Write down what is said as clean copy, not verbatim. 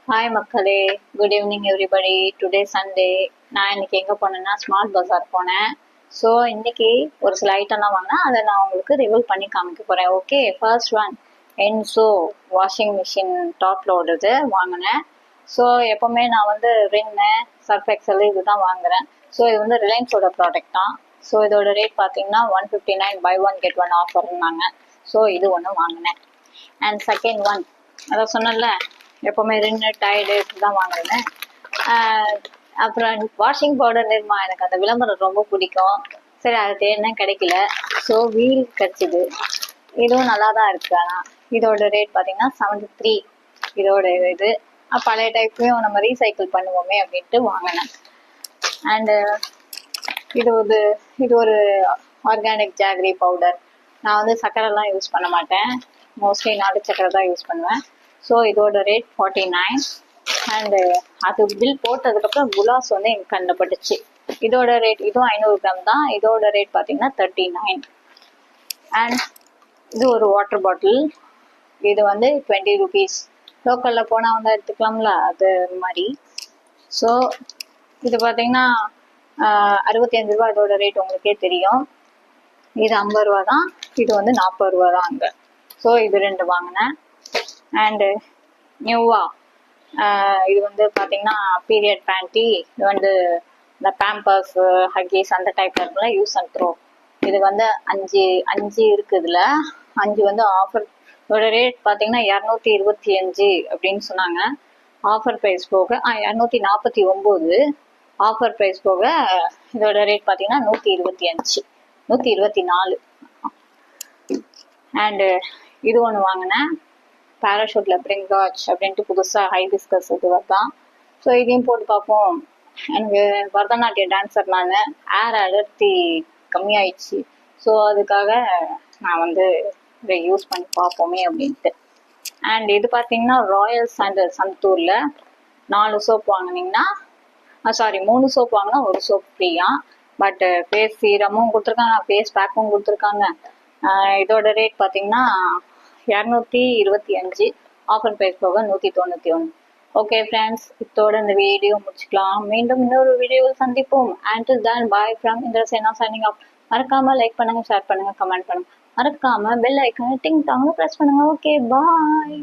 Hi மக்களே, good evening everybody. Today Sunday. நான் இன்னைக்கு எங்கே போனேன்னா ஸ்மார்ட் பஜார் போனேன். ஸோ இன்னைக்கு ஒரு சில ஐட்டம்லாம் வாங்கினேன், அதை நான் உங்களுக்கு ரிவீல் பண்ணி காமிக்க போகிறேன். ஓகே, ஃபர்ஸ்ட் ஒன் என்சோ வாஷிங் மிஷின் டாப் லோடுது வாங்கினேன். ஸோ எப்போவுமே நான் வந்து ரின்னு சர்ஃப் எக்ஸல் இது தான் வாங்குறேன். ஸோ இது வந்து ரிலையன்ஸோட ப்ராடக்ட் தான். ஸோ இதோட ரேட் பார்த்தீங்கன்னா 159 buy one get one offer இருந்தாங்க. ஸோ இது ஒன்று வாங்கினேன். அண்ட் செகண்ட் ஒன் அதான் சொன்னல, எப்போவுமே ரின்னு டைடு தான் வாங்குறேன். அப்புறம் வாஷிங் பவுடர் நிர்மா, எனக்கு அந்த விளம்பரம் ரொம்ப பிடிக்கும். சரி, அது தேடினா கிடைக்கல. ஸோ வீல் கிடச்சிது. இதுவும் நல்லா தான் இருக்கு. ஆனால் இதோட ரேட் பார்த்தீங்கன்னா 73. இதோட இது பழைய டைப்லையும் நம்ம ரீசைக்கிள் பண்ணுவோமே அப்படின்ட்டு வாங்கினேன். அண்டு இது ஒரு ஆர்கானிக் ஜாகரி பவுடர். நான் வந்து சர்க்கரைலாம் யூஸ் பண்ண மாட்டேன், மோஸ்ட்லி நாட்டு சர்க்கரை தான் யூஸ் பண்ணுவேன். ஸோ இதோட ரேட் 49. அண்டு அது பில் போட்டதுக்கப்புறம் குலாஸ் வந்து எனக்கு கண்ணில் பட்டுச்சு. இதோட ரேட் இதுவும் 500 கிராம் தான். இதோட ரேட் பார்த்தீங்கன்னா 39. அண்ட் இது ஒரு வாட்டர் பாட்டில். இது வந்து 20 rupees. லோக்கலில் போனால் வந்து எடுத்துக்கலாம்ல, அது மாதிரி. ஸோ இது பார்த்தீங்கன்னா 65 ரூபா. இதோட ரேட் உங்களுக்கே தெரியும். இது 50 ரூபா தான். இது வந்து 40 ரூபா தான் அங்கே. ஸோ இது ரெண்டு வாங்கினேன். அண்டு நியூவா இது வந்து பார்த்தீங்கன்னா பீரியட் பேண்டி. இது வந்து இந்த பேம்பர்ஸ் ஹக்கீஸ் அந்த டைப்ல இருக்குல்ல, யூஸ் அண்ட் த்ரோ. இது வந்து அஞ்சு இருக்கு. இதில் 5 வந்து ஆஃபர். இதோட ரேட் பார்த்தீங்கன்னா 225 அப்படின்னு சொன்னாங்க. ஆஃபர் ப்ரைஸ் போக 249. ஆஃபர் ப்ரைஸ் போக இதோட ரேட் பார்த்தீங்கன்னா 125 124. அண்டு இது ஒன்று வாங்கினேன். பேராஷூட்ல பிரிங்காச் அப்படின்ட்டு புதுசாக ஹைபிஸ்கஸ் இது தான். ஸோ இதையும் போட்டு பார்ப்போம். எனக்கு பரதநாட்டிய டான்ஸர், நான் ஏர் அடர்த்தி கம்மியாயிடுச்சு. ஸோ அதுக்காக நான் வந்து இதை யூஸ் பண்ணி பார்ப்போமே அப்படின்ட்டு. அண்ட் இது பார்த்தீங்கன்னா ராயல் சாண்டல் சந்தூரில் 4 சோப் வாங்கினீங்கன்னா 3 சோப் வாங்கினா 1 சோப் ஃப்ரீயா. பட் ஃபேஸ் சீரமும் கொடுத்துருக்காங்க, ஃபேஸ் பேக்கும் கொடுத்துருக்காங்க. இதோட ரேட் பார்த்தீங்கன்னா 225. ஆஃபர் ப்ரைஸ் போக 191. ஓகே ஃப்ரெண்ட்ஸ், இதோட இந்த வீடியோ முடிச்சுக்கலாம். மீண்டும் இன்னொரு வீடியோவில் சந்திப்போம். Until then bye from Indrasena signing off. மறக்காம லைக் பண்ணுங்க, ஷேர் பண்ணுங்க, கமெண்ட் பண்ணுங்க. மறக்காம பெல் ஐக்கானை டிங் டாங்னு ப்ரெஸ் பண்ணுங்க. ஓகே, பாய்.